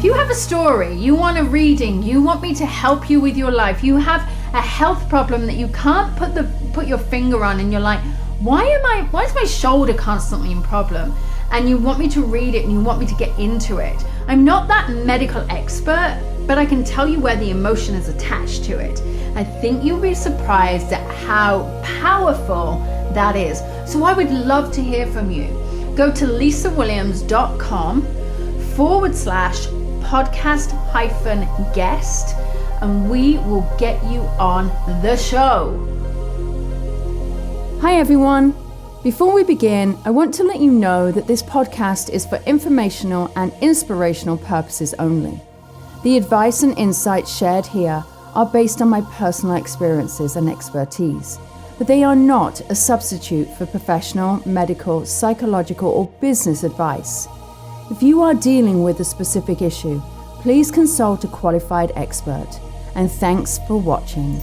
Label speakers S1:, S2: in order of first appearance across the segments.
S1: you have a story, you want a reading, you want me to help you with your life, you have a health problem that you can't put your finger on, and you're like, why is my shoulder constantly in problem? And you want me to read it and you want me to get into it. I'm not that medical expert, but I can tell you where the emotion is attached to it. I think you'll be surprised at how powerful that is. So I would love to hear from you. Go to lisawilliams.com/podcast-guest and we will get you on the show. Hi everyone. Before we begin, I want to let you know that this podcast is for informational and inspirational purposes only. The advice and insights shared here are based on my personal experiences and expertise, but they are not a substitute for professional, medical, psychological, or business advice. If you are dealing with a specific issue, please consult a qualified expert. And thanks for watching.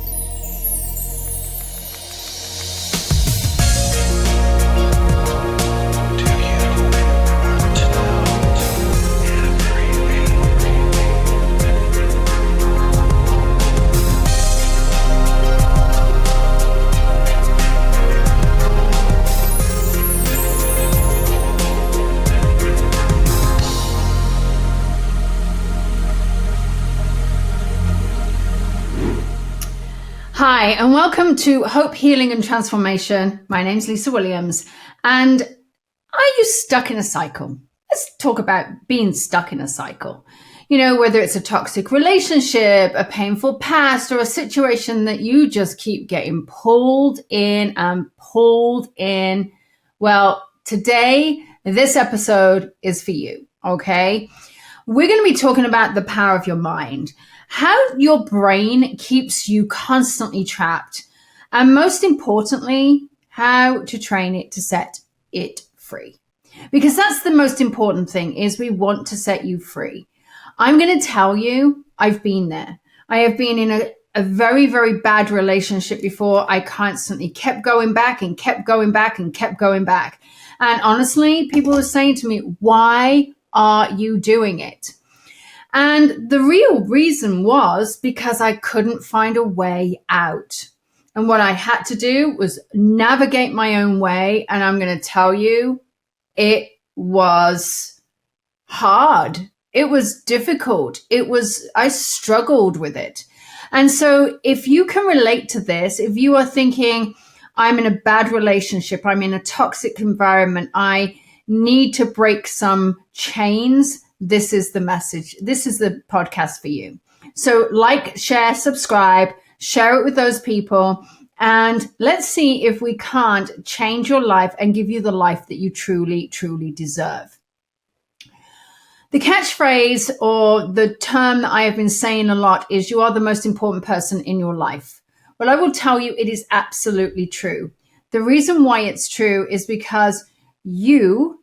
S1: Hi, and welcome to Hope, Healing and Transformation. My name's Lisa Williams, and are you stuck in a cycle? Let's talk about being stuck in a cycle. You know, whether it's a toxic relationship, a painful past, or a situation that you just keep getting pulled in and pulled in. Well, today, this episode is for you, okay? We're going to be talking about the power of your mind, how your brain keeps you constantly trapped, and most importantly, how to train it to set it free. Because that's the most important thing, is we want to set you free. I'm going to tell you, I've been there. I have been in a very, very bad relationship before. I constantly kept going back and kept going back and kept going back. And honestly, people were saying to me, why are you doing it? And the real reason was because I couldn't find a way out. And what I had to do was navigate my own way. And I'm going to tell you, it was hard. It was difficult. I struggled with it. And so if you can relate to this, if you are thinking, I'm in a bad relationship, I'm in a toxic environment, I need to break some chains, this is the message. This is the podcast for you. So like, share, subscribe, share it with those people, and let's see if we can't change your life and give you the life that you truly, truly deserve. The catchphrase or the term that I have been saying a lot is you are the most important person in your life. Well, I will tell you it is absolutely true. The reason why it's true is because you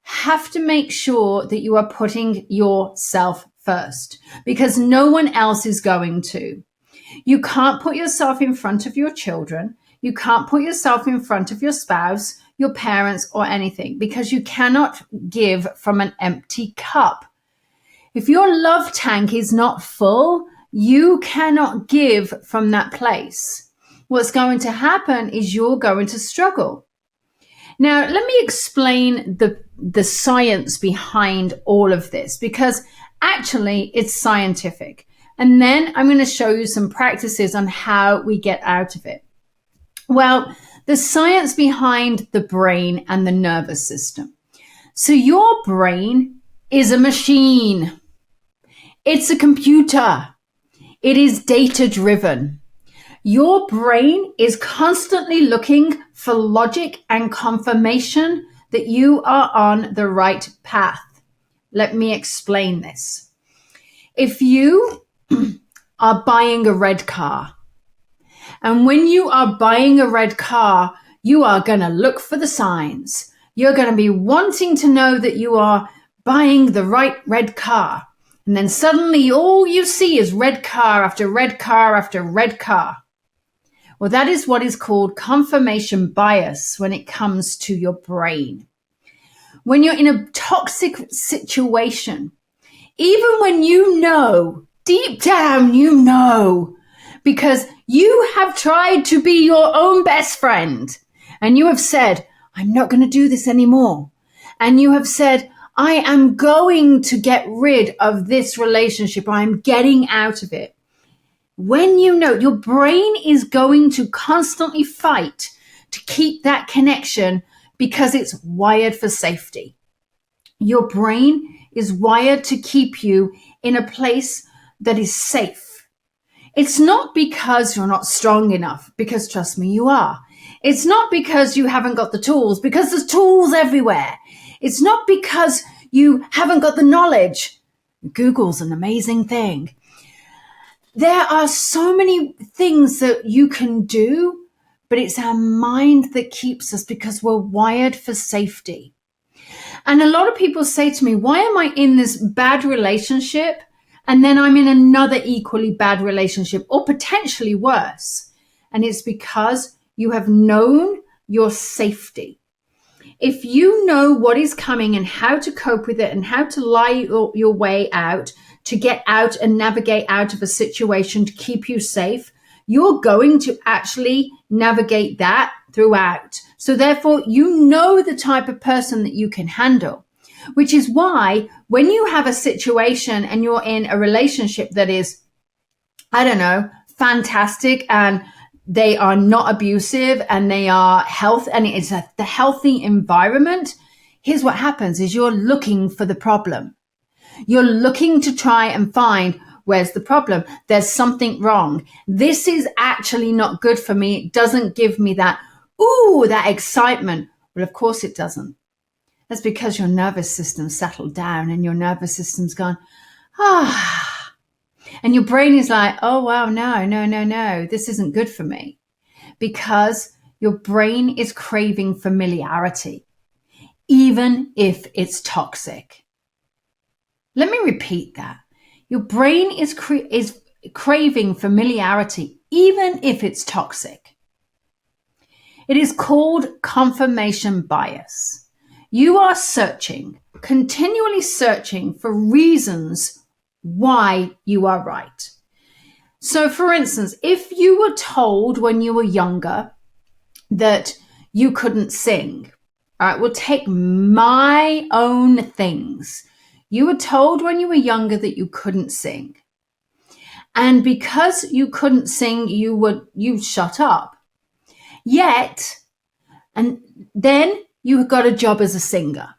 S1: have to make sure that you are putting yourself first, because no one else is going to. You can't put yourself in front of your children. You can't put yourself in front of your spouse, your parents, or anything, because you cannot give from an empty cup. If your love tank is not full, you cannot give from that place. What's going to happen is you're going to struggle. Now, let me explain the science behind all of this, because actually it's scientific. And then I'm going to show you some practices on how we get out of it. Well, the science behind the brain and the nervous system. So your brain is a machine. It's a computer. It is data-driven. Your brain is constantly looking for logic and confirmation that you are on the right path. Let me explain this. If you are buying a red car, and when you are buying a red car, you are going to look for the signs. You're going to be wanting to know that you are buying the right red car. And then suddenly all you see is red car after red car after red car. Well, that is what is called confirmation bias when it comes to your brain. When you're in a toxic situation, Even when you know, deep down, because you have tried to be your own best friend and you have said, I'm not going to do this anymore. And you have said, I am going to get rid of this relationship. I'm getting out of it. When you know, your brain is going to constantly fight to keep that connection because it's wired for safety. Your brain is wired to keep you in a place that is safe. It's not because you're not strong enough, because trust me, you are. It's not because you haven't got the tools, because there's tools everywhere. It's not because you haven't got the knowledge. Google's an amazing thing. There are so many things that you can do, but it's our mind that keeps us because we're wired for safety. And a lot of people say to me, why am I in this bad relationship and then I'm in another equally bad relationship or potentially worse? And it's because you have known your safety. If you know what is coming and how to cope with it and how to lie your way out, to get out and navigate out of a situation to keep you safe, you're going to actually navigate that throughout. So therefore, you know the type of person that you can handle, which is why when you have a situation and you're in a relationship that is, I don't know, fantastic and they are not abusive and they are health and it's the healthy environment, here's what happens is you're looking for the problem. You're looking to try and find where's the problem. There's something wrong. This is actually not good for me. It doesn't give me that, that excitement. Well, of course it doesn't. That's because your nervous system settled down and your nervous system's gone, and your brain is like, oh, wow, no, this isn't good for me. Because your brain is craving familiarity, even if it's toxic. Let me repeat that. Your brain is craving familiarity, even if it's toxic. It is called confirmation bias. You are continually searching for reasons why you are right. So, for instance, if you were told when you were younger that you couldn't sing, all right, we'll take my own things. You were told when you were younger that you couldn't sing. And because you couldn't sing, you shut up. Yet, and then you got a job as a singer,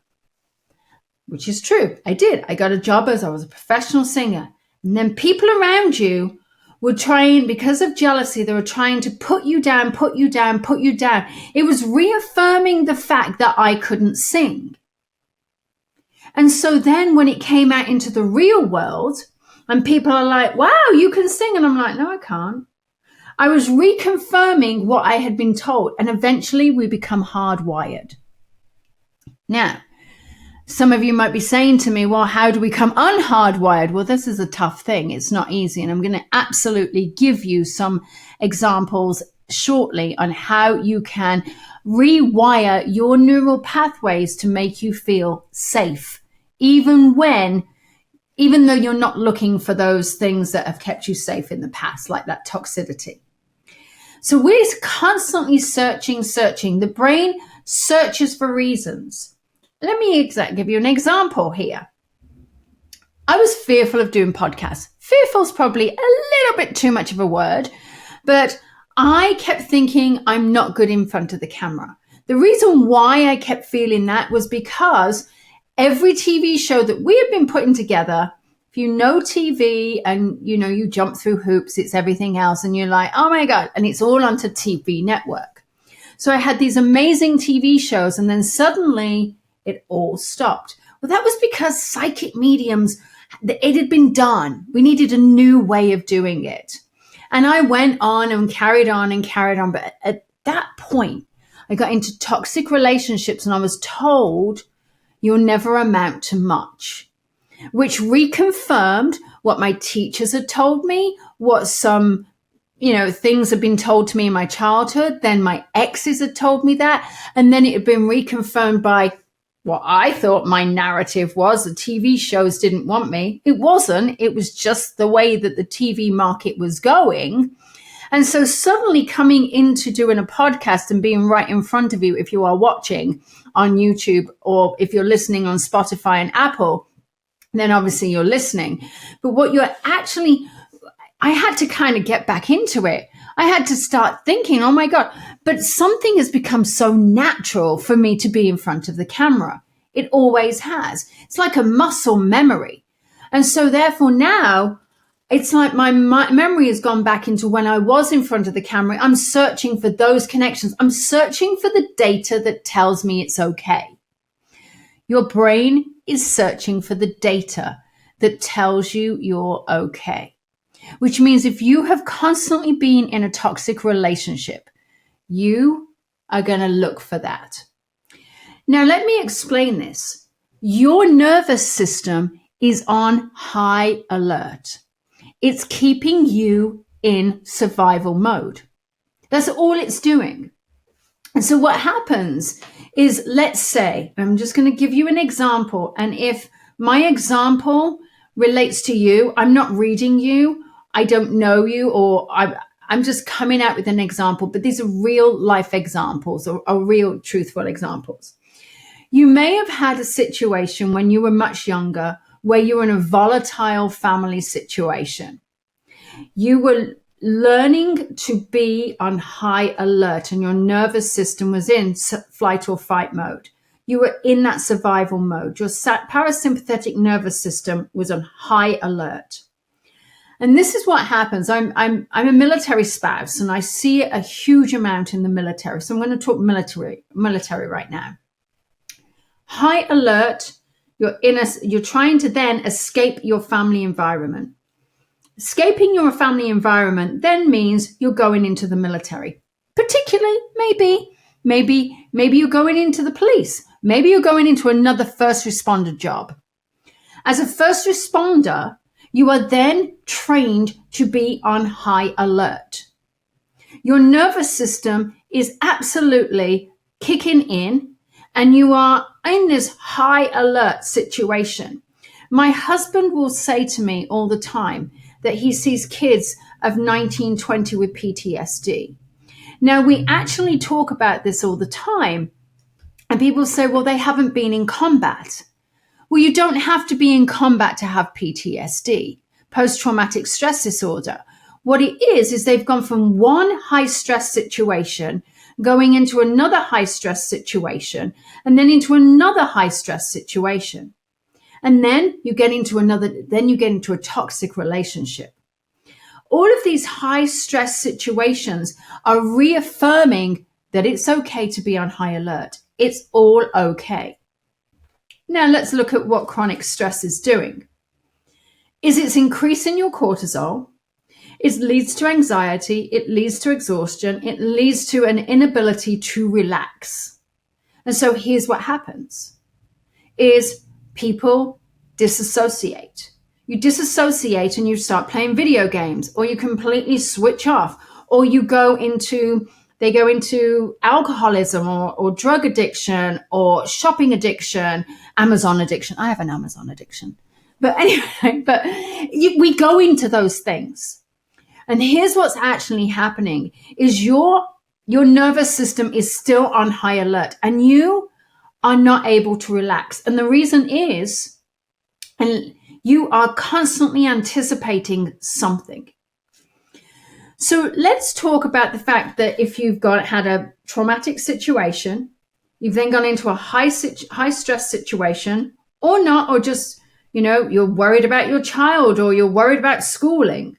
S1: which is true. I did. I got a job as I was a professional singer. And then people around you were trying, because of jealousy, they were trying to put you down. It was reaffirming the fact that I couldn't sing. And so then when it came out into the real world and people are like, wow, you can sing. And I'm like, no, I can't. I was reconfirming what I had been told. And eventually we become hardwired. Now, some of you might be saying to me, well, how do we become unhardwired? Well, this is a tough thing. It's not easy. And I'm going to absolutely give you some examples shortly on how you can rewire your neural pathways to make you feel safe, even though you're not looking for those things that have kept you safe in the past, like that toxicity. So we're constantly searching. The brain searches for reasons. Let me give you an example here. I was fearful of doing podcasts. Fearful is probably a little bit too much of a word, but I kept thinking I'm not good in front of the camera. The reason why I kept feeling that was because every TV show that we had been putting together, if you know TV and you jump through hoops, it's everything else and you're like, oh my God, and it's all onto TV network. So I had these amazing TV shows and then suddenly it all stopped. Well, that was because psychic mediums, it had been done. We needed a new way of doing it. And I went on and carried on. But at that point, I got into toxic relationships and I was told you'll never amount to much, which reconfirmed what my teachers had told me, what some things had been told to me in my childhood. Then my exes had told me that. And then it had been reconfirmed by what I thought my narrative was. The TV shows didn't want me. It wasn't. It was just the way that the TV market was going. And so suddenly coming into doing a podcast and being right in front of you, if you are watching on YouTube or if you're listening on Spotify and Apple, then obviously you're listening. But what you're actually, I had to kind of get back into it. I had to start thinking, oh my God, but something has become so natural for me to be in front of the camera. It always has. It's like a muscle memory. And so therefore now, it's like my memory has gone back into when I was in front of the camera. I'm searching for those connections. I'm searching for the data that tells me it's okay. Your brain is searching for the data that tells you you're okay, which means if you have constantly been in a toxic relationship, you are going to look for that. Now, let me explain this. Your nervous system is on high alert. It's keeping you in survival mode. That's all it's doing. And so what happens is, let's say, I'm just going to give you an example. And if my example relates to you, I'm not reading you, I don't know you, or I'm just coming out with an example, but these are real life examples or real truthful examples. You may have had a situation when you were much younger where you were in a volatile family situation. You were learning to be on high alert and your nervous system was in flight or fight mode. You were in that survival mode. Your parasympathetic nervous system was on high alert. And this is what happens. I'm a military spouse and I see a huge amount in the military. So I'm going to talk military right now. High alert. You're trying to then escape your family environment. Escaping your family environment then means you're going into the military. Particularly, maybe you're going into the police. Maybe you're going into another first responder job. As a first responder, you are then trained to be on high alert. Your nervous system is absolutely kicking in and you are in this high alert situation. My husband will say to me all the time that he sees kids of 19, 20 with PTSD. Now, we actually talk about this all the time, and people say, well, they haven't been in combat. Well, you don't have to be in combat to have PTSD, post-traumatic stress disorder. What it is they've gone from one high-stress situation going into another high-stress situation, and then into another high-stress situation. And then you get into a toxic relationship. All of these high stress situations are reaffirming that it's okay to be on high alert. It's all okay. Now let's look at what chronic stress is doing. It's increasing your cortisol. It leads to anxiety. It leads to exhaustion. It leads to an inability to relax. And so here's what happens is people disassociate. You disassociate and you start playing video games, or you completely switch off, or they go into alcoholism or drug addiction or shopping addiction, Amazon addiction. I have an Amazon addiction. But anyway, we go into those things. And here's what's actually happening is your nervous system is still on high alert and you are not able to relax. And the reason is, and you are constantly anticipating something. So let's talk about the fact that if you've had a traumatic situation, you've then gone into a high stress situation or not, or just, you're worried about your child or you're worried about schooling.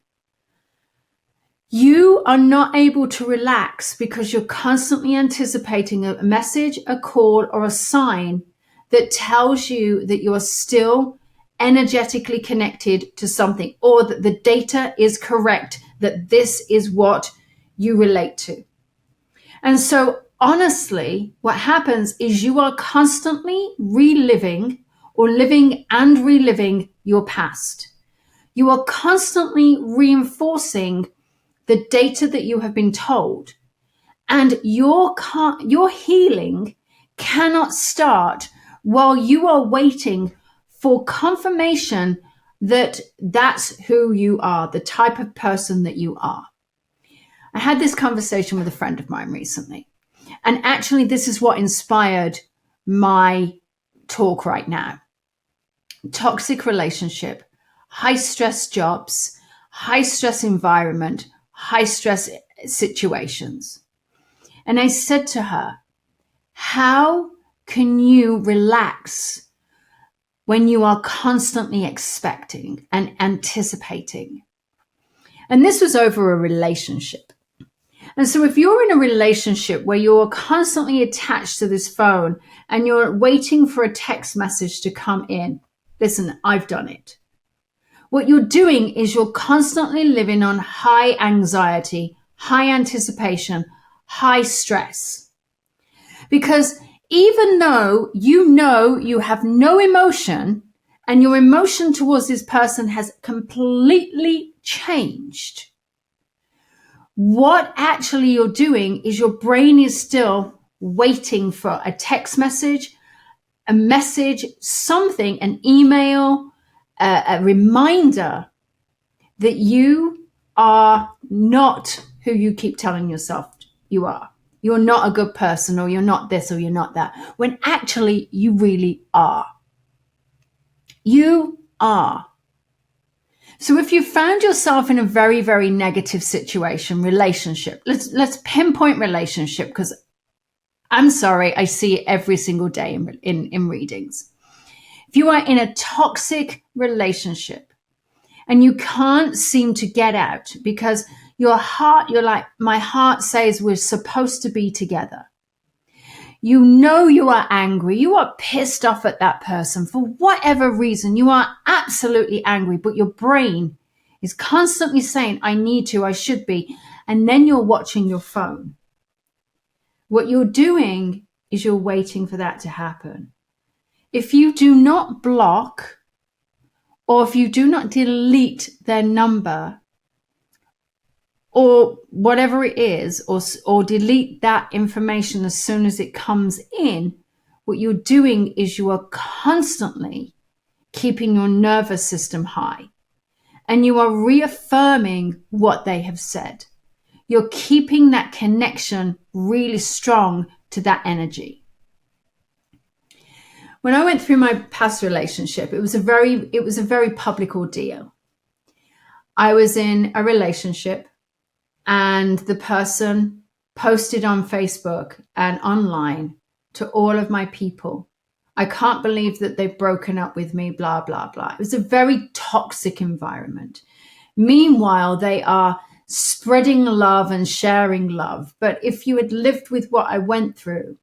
S1: You are not able to relax because you're constantly anticipating a message, a call, or a sign that tells you that you are still energetically connected to something, or that the data is correct, that this is what you relate to. And so honestly, what happens is you are constantly reliving or living and reliving your past. You are constantly reinforcing the data that you have been told, and your healing cannot start while you are waiting for confirmation that that's who you are, the type of person that you are. I had this conversation with a friend of mine recently, and actually this is what inspired my talk right now. Toxic relationship, high stress jobs, high stress environment, high stress situations. And I said to her, how can you relax when you are constantly expecting and anticipating? And this was over a relationship. And so if you're in a relationship where you're constantly attached to this phone and you're waiting for a text message to come in, listen, I've done it. What you're doing is you're constantly living on high anxiety, high anticipation, high stress. Because even though you know you have no emotion and your emotion towards this person has completely changed, what actually you're doing is your brain is still waiting for a text message, a message, something, an email, a reminder that you are not who you keep telling yourself you are. You're not a good person, or you're not this, or you're not that, when actually you really are. You are. So if you found yourself in a very, very negative situation, relationship, let's pinpoint relationship, because I'm sorry, I see it every single day in readings. If you are in a toxic relationship and you can't seem to get out because you're like, my heart says we're supposed to be together. You know you are angry. You are pissed off at that person for whatever reason. You are absolutely angry, but your brain is constantly saying, I need to, I should be. And then you're watching your phone. What you're doing is you're waiting for that to happen. If you do not block, or if you do not delete their number, or whatever it is, or delete that information as soon as it comes in, what you're doing is you are constantly keeping your nervous system high, and you are reaffirming what they have said. You're keeping that connection really strong to that energy. When I went through my past relationship, it was a very public ordeal. I was in a relationship, and the person posted on Facebook and online to all of my people, I can't believe that they've broken up with me, blah, blah, blah. It was a very toxic environment. Meanwhile, they are spreading love and sharing love. But if you had lived with what I went through,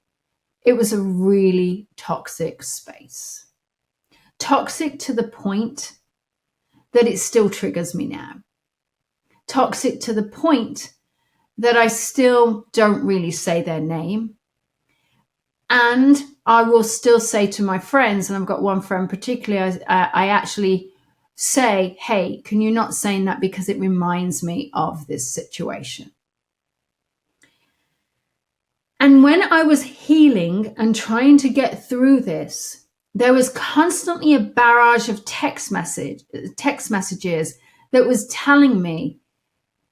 S1: it was a really toxic space. Toxic to the point that it still triggers me now. Toxic to the point that I still don't really say their name. And I will still say to my friends, and I've got one friend particularly, I actually say, hey, can you not say that because it reminds me of this situation? And when I was healing and trying to get through this, there was constantly a barrage of text messages that was telling me,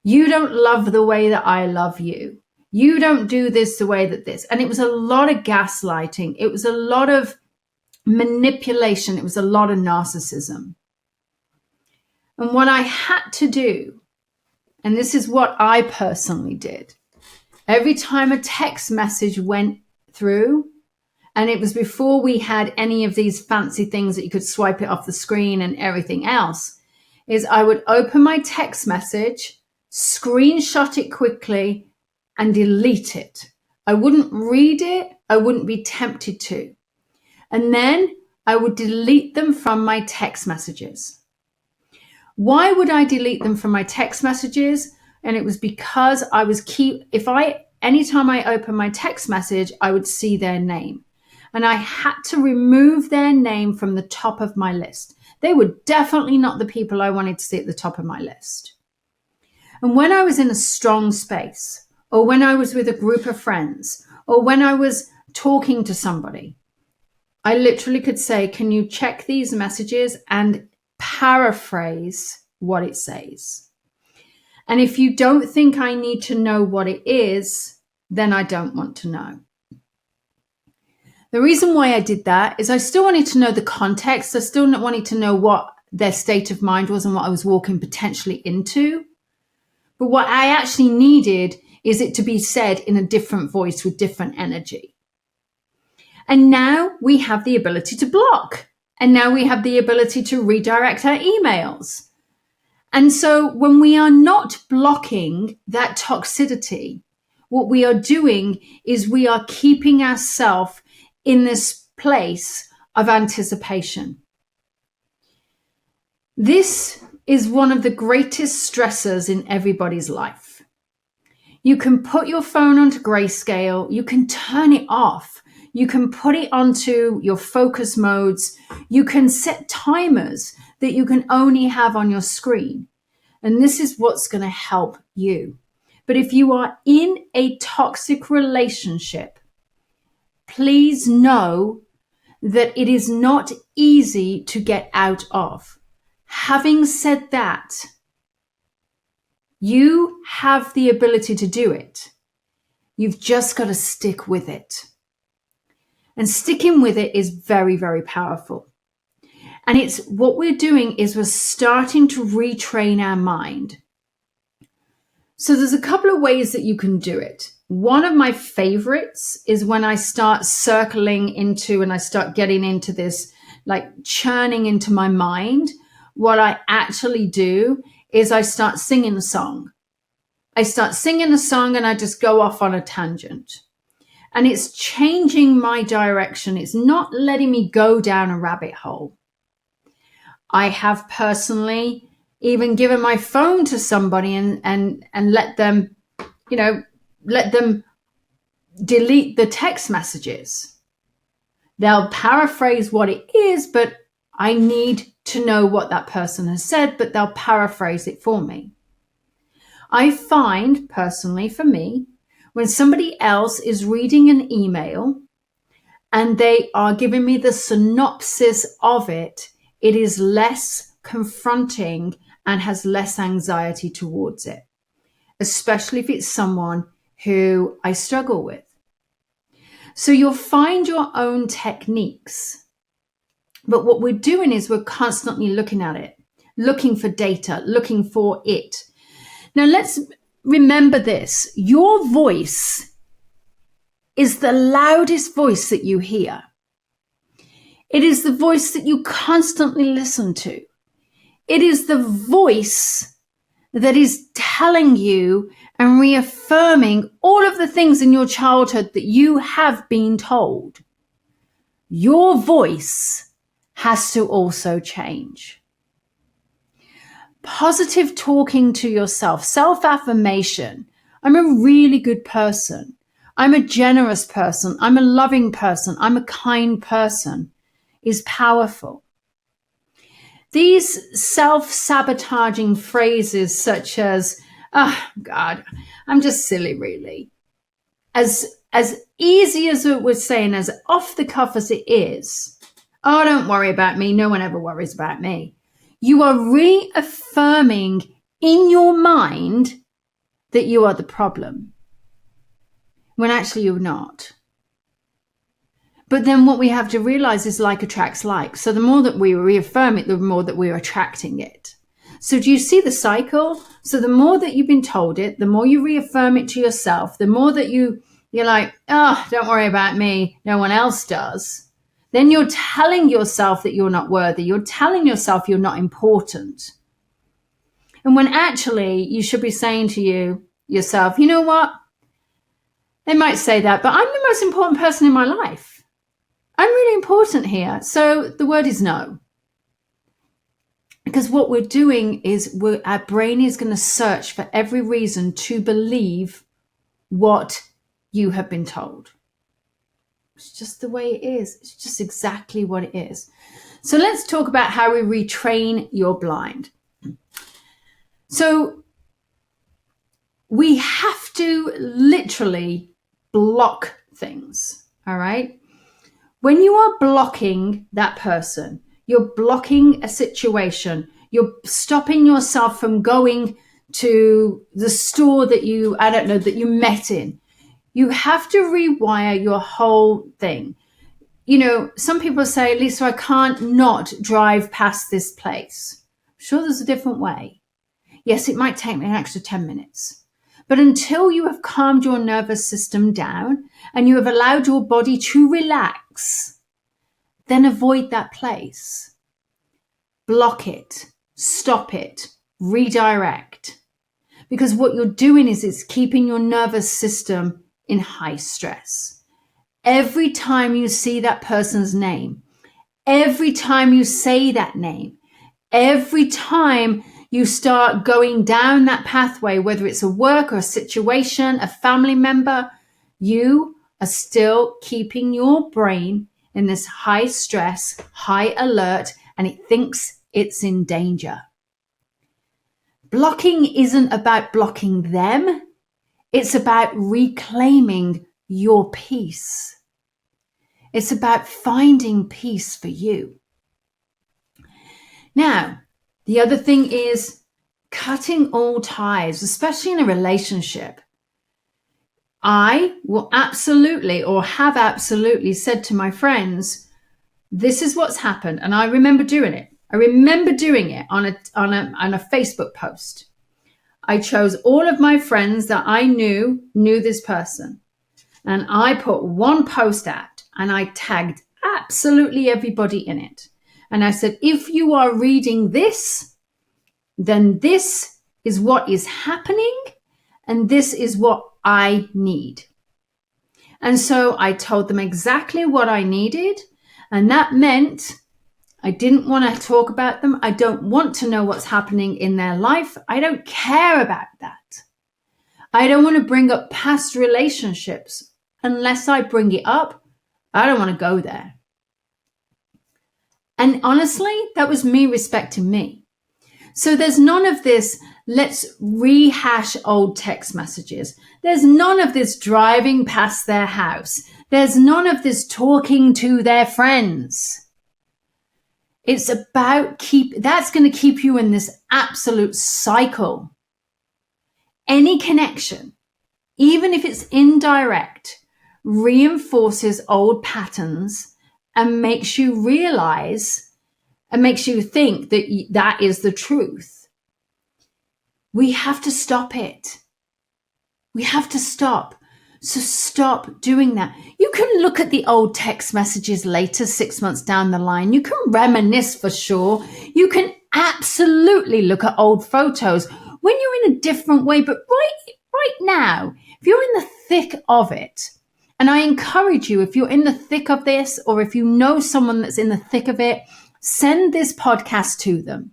S1: you don't love the way that I love you. You don't do this the way that this. And it was a lot of gaslighting. It was a lot of manipulation. It was a lot of narcissism. And what I had to do, and this is what I personally did, every time a text message went through, and it was before we had any of these fancy things that you could swipe it off the screen and everything else, is I would open my text message, screenshot it quickly, and delete it. I wouldn't read it. I wouldn't be tempted to. And then I would delete them from my text messages. Why would I delete them from my text messages? And it was because I was anytime I open my text message, I would see their name. And I had to remove their name from the top of my list. They were definitely not the people I wanted to see at the top of my list. And when I was in a strong space, or when I was with a group of friends, or when I was talking to somebody, I literally could say, can you check these messages and paraphrase what it says? And if you don't think I need to know what it is, then I don't want to know. The reason why I did that is I still wanted to know the context. I still wanted to know what their state of mind was and what I was walking potentially into. But what I actually needed is it to be said in a different voice with different energy. And now we have the ability to block. And now we have the ability to redirect our emails. And so when we are not blocking that toxicity, what we are doing is we are keeping ourselves in this place of anticipation. This is one of the greatest stressors in everybody's life. You can put your phone onto grayscale, you can turn it off, you can put it onto your focus modes, you can set timers that you can only have on your screen. And this is what's going to help you. But if you are in a toxic relationship, please know that it is not easy to get out of. Having said that, you have the ability to do it. You've just got to stick with it. And sticking with it is very, very powerful. And it's what we're doing is we're starting to retrain our mind. So there's a couple of ways that you can do it. One of my favorites is when I start circling into and I start getting into this, like churning into my mind. What I actually do is I start singing a song. I start singing a song and I just go off on a tangent. And it's changing my direction. It's not letting me go down a rabbit hole. I have personally even given my phone to somebody and let them, let them delete the text messages. They'll paraphrase what it is, but I need to know what that person has said, but they'll paraphrase it for me. I find personally for me, when somebody else is reading an email and they are giving me the synopsis of it, it is less confronting and has less anxiety towards it, especially if it's someone who I struggle with. So you'll find your own techniques. But what we're doing is we're constantly looking at it, looking for data, looking for it. Now let's remember this. Your voice is the loudest voice that you hear. It is the voice that you constantly listen to. It is the voice that is telling you and reaffirming all of the things in your childhood that you have been told. Your voice has to also change. Positive talking to yourself, self-affirmation. I'm a really good person. I'm a generous person. I'm a loving person. I'm a kind person is powerful. These self-sabotaging phrases such as, oh God, I'm just silly really. As easy as it was saying, as off the cuff as it is, oh, don't worry about me. No one ever worries about me. You are reaffirming in your mind that you are the problem, when actually you're not. But then what we have to realize is like attracts like. So the more that we reaffirm it, the more that we're attracting it. So do you see the cycle? So the more that you've been told it, the more you reaffirm it to yourself, the more that you're like, oh, don't worry about me. No one else does. Then you're telling yourself that you're not worthy. You're telling yourself you're not important. And when actually you should be saying to yourself, you know what? They might say that, but I'm the most important person in my life. I'm really important here. So the word is no. Because what we're doing is our brain is going to search for every reason to believe what you have been told. It's just the way it is. It's just exactly what it is. So let's talk about how we retrain your blind. So we have to literally block things, all right? When you are blocking that person, you're blocking a situation, you're stopping yourself from going to the store that you met in. You have to rewire your whole thing. Some people say, Lisa, I can't not drive past this place. Sure, there's a different way. Yes, it might take me an extra 10 minutes. But until you have calmed your nervous system down and you have allowed your body to relax, then avoid that place. Block it, stop it, redirect. Because what you're doing is it's keeping your nervous system in high stress. Every time you see that person's name, every time you say that name, every time you start going down that pathway, whether it's a work or a situation, a family member, you are still keeping your brain in this high stress, high alert, and it thinks it's in danger. Blocking isn't about blocking them. It's about reclaiming your peace. It's about finding peace for you. Now, the other thing is cutting all ties, especially in a relationship. I will absolutely, or have absolutely said to my friends, this is what's happened. And I remember doing it. I remember doing it on a Facebook post. I chose all of my friends that I knew this person. And I put one post out and I tagged absolutely everybody in it. And I said, if you are reading this, then this is what is happening and this is what I need. And so I told them exactly what I needed. And that meant I didn't want to talk about them. I don't want to know what's happening in their life. I don't care about that. I don't want to bring up past relationships. Unless I bring it up, I don't want to go there. And honestly, that was me respecting me. So there's none of this, let's rehash old text messages. There's none of this driving past their house. There's none of this talking to their friends. It's about that's going to keep you in this absolute cycle. Any connection, even if it's indirect, reinforces old patterns and makes you realize and makes you think that that is the truth. We have to stop it. We have to stop. So stop doing that. You can look at the old text messages later, 6 months down the line. You can reminisce for sure. You can absolutely look at old photos when you're in a different way. But right now, if you're in the thick of it, and I encourage you, if you're in the thick of this, or if you know someone that's in the thick of it, send this podcast to them.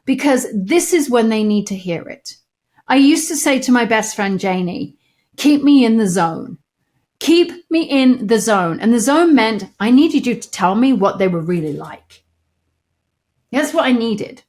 S1: Because this is when they need to hear it. I used to say to my best friend, Janie, keep me in the zone. Keep me in the zone. And the zone meant I needed you to tell me what they were really like. That's what I needed.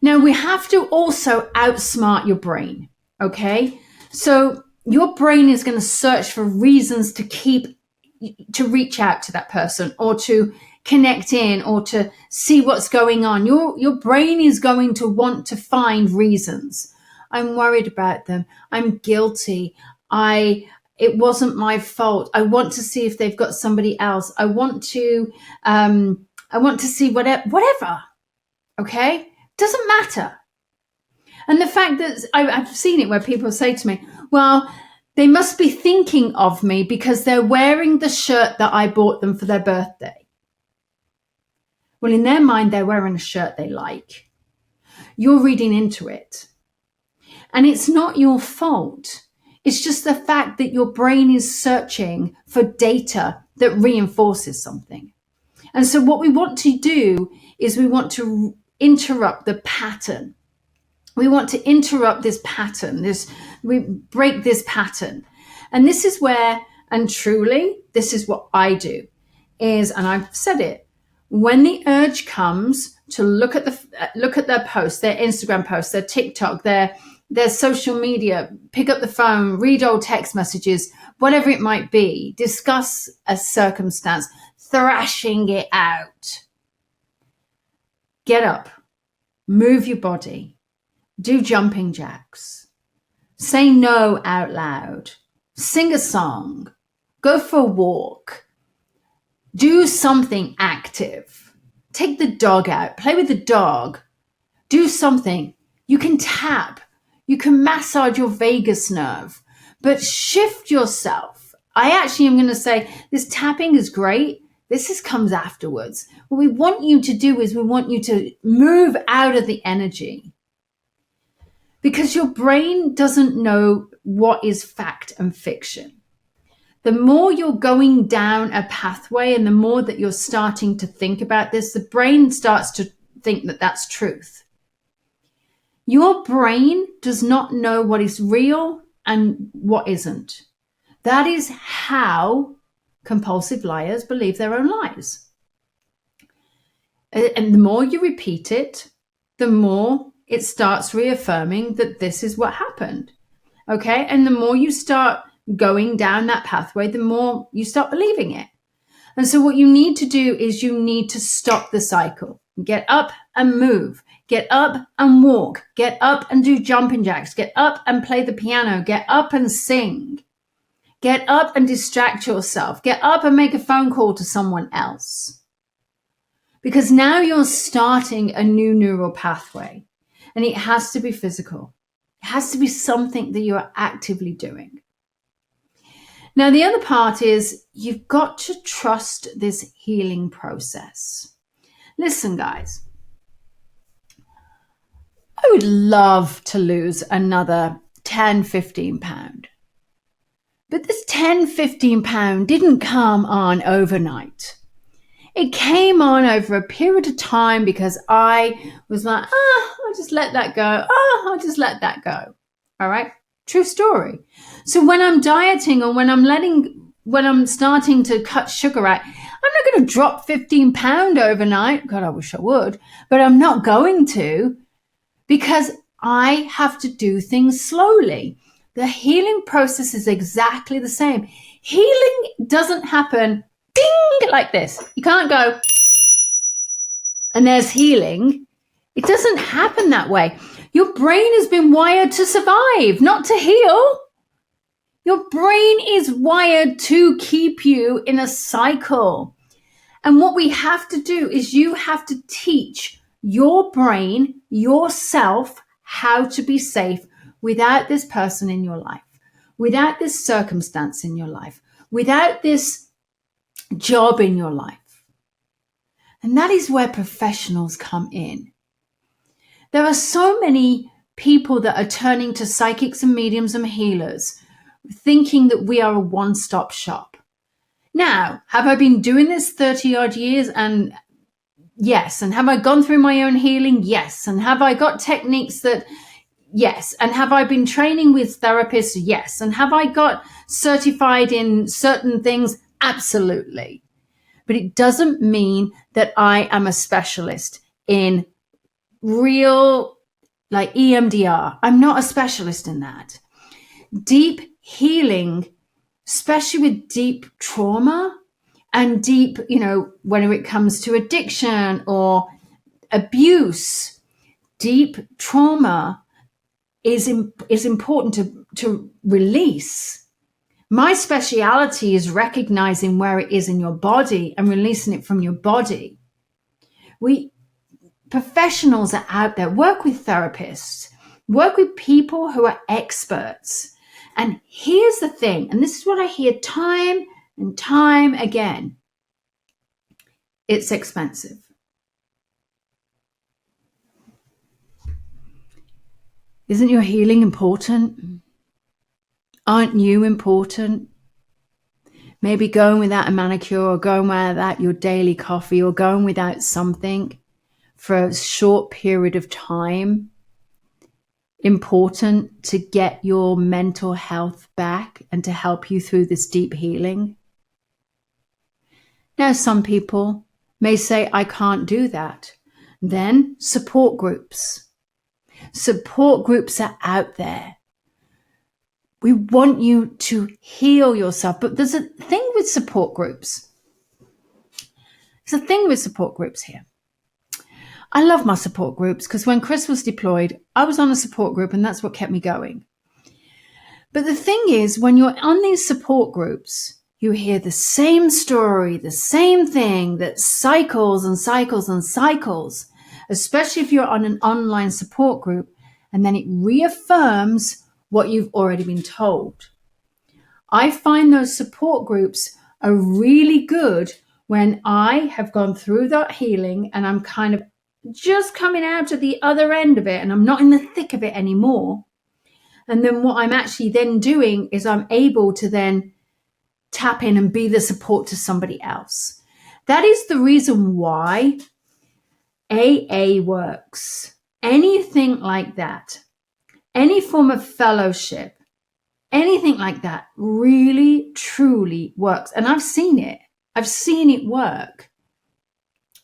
S1: Now, we have to also outsmart your brain, okay? So your brain is going to search for reasons to reach out to that person or to connect in or to see what's going on. Your brain is going to want to find reasons. I'm worried about them. I'm guilty. It wasn't my fault. I want to see if they've got somebody else. I want to see whatever. Okay? Doesn't matter. And the fact that I've seen it where people say to me, well, they must be thinking of me because they're wearing the shirt that I bought them for their birthday. Well, in their mind, they're wearing a shirt they like. You're reading into it. And it's not your fault. It's just the fact that your brain is searching for data that reinforces something. And so what we want to do is we want to interrupt the pattern. We want to interrupt this pattern. We break this pattern. And this is where, and truly, this is what I do, and I've said it, when the urge comes to look at their posts, their Instagram posts, their TikTok, their there's social media, pick up the phone, read old text messages, whatever it might be, discuss a circumstance, thrashing it out. Get up, move your body, do jumping jacks, say no out loud, sing a song, go for a walk, do something active, take the dog out, play with the dog, do something. You can tap, you can massage your vagus nerve, but shift yourself. I actually am going to say this tapping is great. This comes afterwards. What we want you to do is we want you to move out of the energy, because your brain doesn't know what is fact and fiction. The more you're going down a pathway and the more that you're starting to think about this, the brain starts to think that that's truth. Your brain does not know what is real and what isn't. That is how compulsive liars believe their own lies. And the more you repeat it, the more it starts reaffirming that this is what happened. Okay? And the more you start going down that pathway, the more you start believing it. And so what you need to do is you need to stop the cycle. Get up and move. Get up and walk. Get up and do jumping jacks. Get up and play the piano. Get up and sing. Get up and distract yourself. Get up and make a phone call to someone else. Because now you're starting a new neural pathway, and it has to be physical. It has to be something that you are actively doing. Now, the other part is you've got to trust this healing process. Listen, guys, I would love to lose another 10, 15 pound. But this 10, 15 pound didn't come on overnight. It came on over a period of time because I was like, I'll just let that go. I'll just let that go. All right. True story. So when I'm dieting or when I'm starting to cut sugar out, I'm not going to drop 15 pound overnight. God, I wish I would, but I'm not going to, because I have to do things slowly. The healing process is exactly the same. Healing doesn't happen ding like this. You can't go and there's healing. It doesn't happen that way. Your brain has been wired to survive, not to heal. Your brain is wired to keep you in a cycle. And what we have to do is you have to teach your brain, yourself, how to be safe without this person in your life, without this circumstance in your life, without this job in your life. And that is where professionals come in. There are so many people that are turning to psychics and mediums and healers, thinking that we are a one-stop shop. Now, have I been doing this 30 odd years? And yes. And have I gone through my own healing? Yes. And have I got techniques that, yes. And have I been training with therapists? Yes. And have I got certified in certain things? Absolutely. But it doesn't mean that I am a specialist in real, like EMDR. I'm not a specialist in that. Deep healing, especially with deep trauma and deep, whether it comes to addiction or abuse, deep trauma is important to release. My speciality is recognizing where it is in your body and releasing it from your body. Professionals are out there. Work with therapists. Work with people who are experts. And here's the thing, and this is what I hear time and time again. It's expensive. Isn't your healing important? Aren't you important? Maybe going without a manicure or going without your daily coffee or going without something for a short period of time, important to get your mental health back and to help you through this deep healing. Now, some people may say, I can't do that. Then support groups. Support groups are out there. We want you to heal yourself. But there's a thing with support groups. There's a thing with support groups here. I love my support groups because when Chris was deployed, I was on a support group and that's what kept me going. But the thing is, when you're on these support groups, you hear the same story, the same thing that cycles and cycles and cycles, especially if you're on an online support group, and then it reaffirms what you've already been told. I find those support groups are really good when I have gone through that healing and I'm kind of just coming out at the other end of it and I'm not in the thick of it anymore. And then what I'm actually then doing is I'm able to then tap in and be the support to somebody else. That is the reason why AA works. Anything like that, any form of fellowship, anything like that really, truly works. And I've seen it. I've seen it work.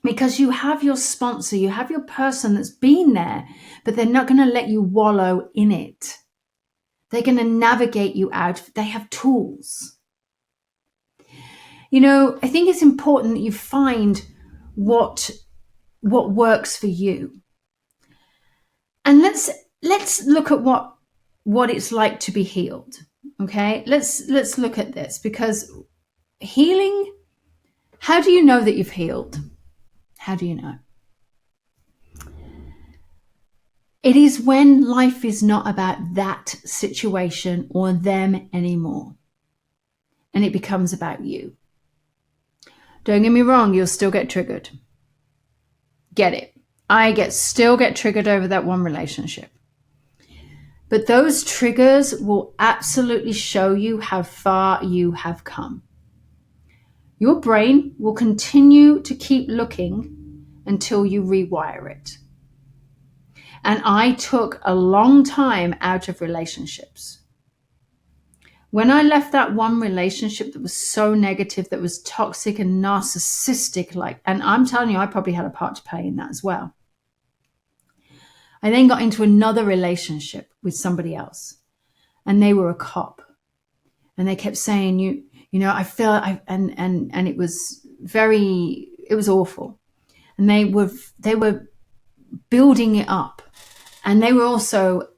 S1: Because you have your sponsor, you have your person that's been there, but they're not going to let you wallow in it. They're going to navigate you out. They have tools. You know, I think it's important that you find what works for you. And let's look at what it's like to be healed. Okay? Let's look at this, because healing, how do you know that you've healed? How do you know? It is when life is not about that situation or them anymore, and it becomes about you. Don't get me wrong, you'll still get triggered. Get it. I still get triggered over that one relationship. But those triggers will absolutely show you how far you have come. Your brain will continue to keep looking until you rewire it. And I took a long time out of relationships. When I left that one relationship that was so negative, that was toxic and narcissistic, and I'm telling you, I probably had a part to play in that as well. I then got into another relationship with somebody else, and they were a cop, and they kept saying, you know, I feel, and it was it was awful. And they were building it up, and they were also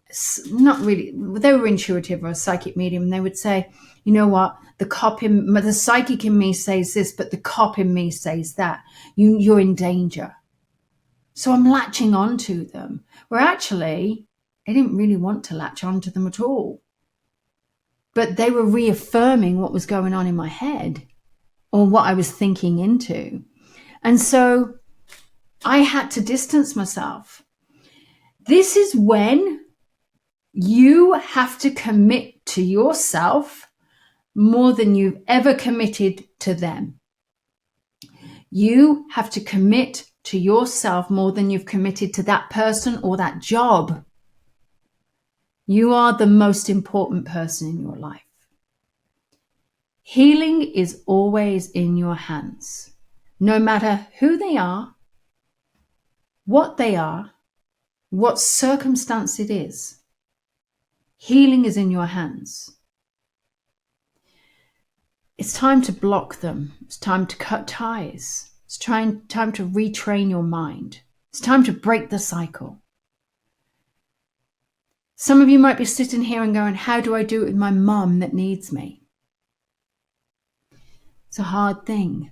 S1: not really, they were intuitive or a psychic medium, and they would say, you know what, the psychic in me says this, but the cop in me says that. You're in danger. So I'm latching onto them, where actually I didn't really want to latch onto them at all. But they were reaffirming what was going on in my head or what I was thinking into. And so I had to distance myself. This is when you have to commit to yourself more than you've ever committed to them. You have to commit to yourself more than you've committed to that person or that job. You are the most important person in your life. Healing is always in your hands, no matter who they are, what circumstance it is. Healing is in your hands. It's time to block them. It's time to cut ties. It's time to retrain your mind. It's time to break the cycle. Some of you might be sitting here and going, how do I do it with my mum that needs me? It's a hard thing.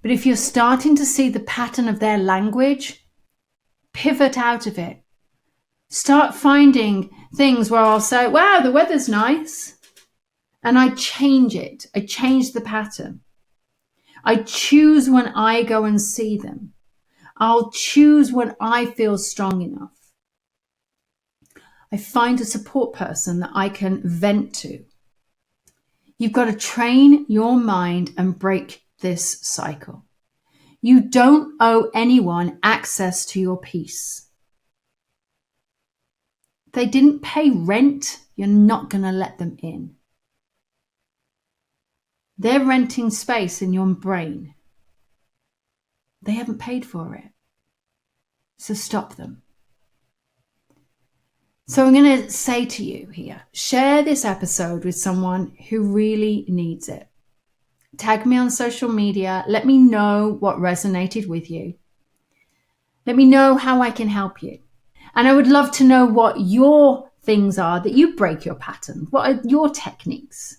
S1: But if you're starting to see the pattern of their language, pivot out of it. Start finding things where I'll say, wow, the weather's nice. And I change it. I change the pattern. I choose when I go and see them. I'll choose when I feel strong enough. I find a support person that I can vent to. You've got to train your mind and break this cycle. You don't owe anyone access to your peace. If they didn't pay rent, you're not going to let them in. They're renting space in your brain. They haven't paid for it. So stop them. So I'm going to say to you here, share this episode with someone who really needs it. Tag me on social media. Let me know what resonated with you. Let me know how I can help you. And I would love to know what your things are that you break your pattern. What are your techniques?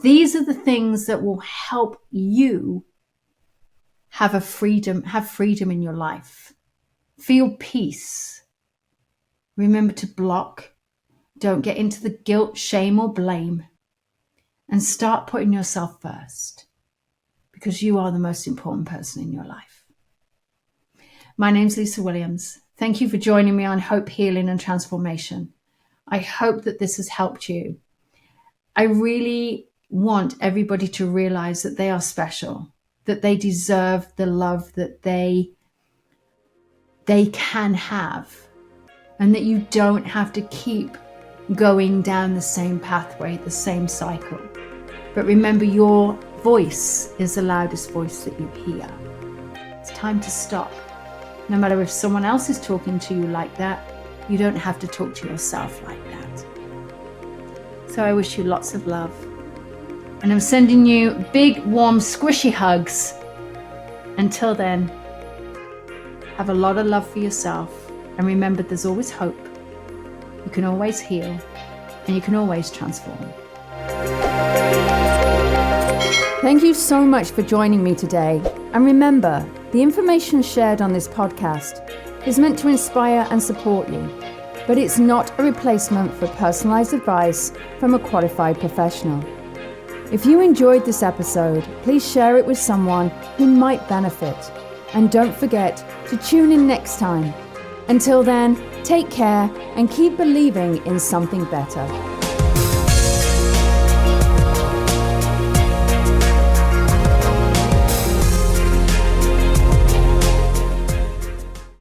S1: These are the things that will help you have freedom in your life. Feel peace. Remember to block. Don't get into the guilt, shame, or blame. And start putting yourself first, because you are the most important person in your life. My name's Lisa Williams. Thank you for joining me on Hope, Healing and Transformation. I hope that this has helped you. I really want everybody to realize that they are special, that they deserve the love that they can have, and that you don't have to keep going down the same pathway, the same cycle. But remember, your voice is the loudest voice that you hear. It's time to stop. No matter if someone else is talking to you like that, you don't have to talk to yourself like that. So I wish you lots of love. And I'm sending you big, warm, squishy hugs. Until then, have a lot of love for yourself. And remember, there's always hope. You can always heal. And you can always transform. Thank you so much for joining me today. And remember, the information shared on this podcast is meant to inspire and support you, but it's not a replacement for personalized advice from a qualified professional. If you enjoyed this episode, please share it with someone who might benefit. And don't forget to tune in next time. Until then, take care and keep believing in something better.